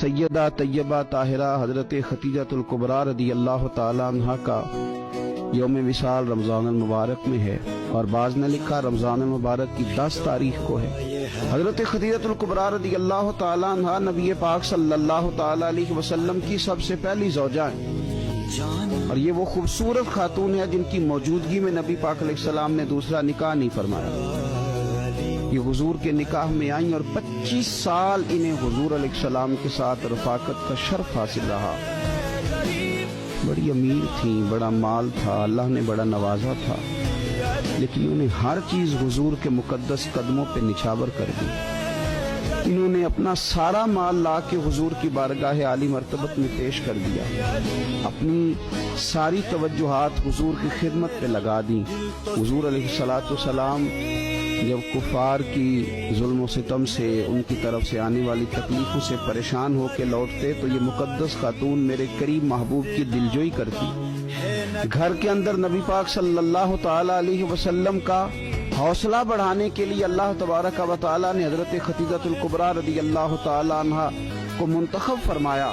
سیدہ طیبہ طاہرہ حضرت خدیجۃ الکبریٰ رضی اللہ تعالی عنہا کا یوم وصال رمضان المبارک میں ہے، اور بعض نے لکھا رمضان المبارک کی 10 تاریخ کو ہے۔ حضرت خدیجۃ الکبریٰ رضی اللہ تعالی عنہا نبی پاک صلی اللہ تعالی علیہ وسلم کی سب سے پہلی زوجہ ہیں، اور یہ وہ خوبصورت خاتون ہے جن کی موجودگی میں نبی پاک علیہ السلام نے دوسرا نکاح نہیں فرمایا۔ یہ حضور کے نکاح میں آئیں اور 25 سال انہیں حضور علیہ السلام کے ساتھ رفاقت کا شرف حاصل رہا۔ بڑی امیر تھیں، بڑا مال تھا، اللہ نے بڑا نوازا تھا، لیکن انہیں ہر چیز حضور کے مقدس قدموں پہ نچھاور کر دی۔ انہوں نے اپنا سارا مال لا کے حضور کی بارگاہ عالی مرتبت میں پیش کر دیا، اپنی ساری توجہات حضور کی خدمت پہ لگا دیں۔ حضور علیہ السلام جب کفار کی ظلم و ستم سے، ان کی طرف سے آنے والی تکلیفوں سے پریشان ہو کے لوٹتے تو یہ مقدس خاتون میرے قریب محبوب کی دلجوئی کرتی۔ گھر کے اندر نبی پاک صلی اللہ تعالی علیہ وسلم کا حوصلہ بڑھانے کے لیے اللہ تبارک و تعالی نے حضرت خدیجۃ الکبریٰ رضی اللہ تعالی عنہا کو منتخب فرمایا۔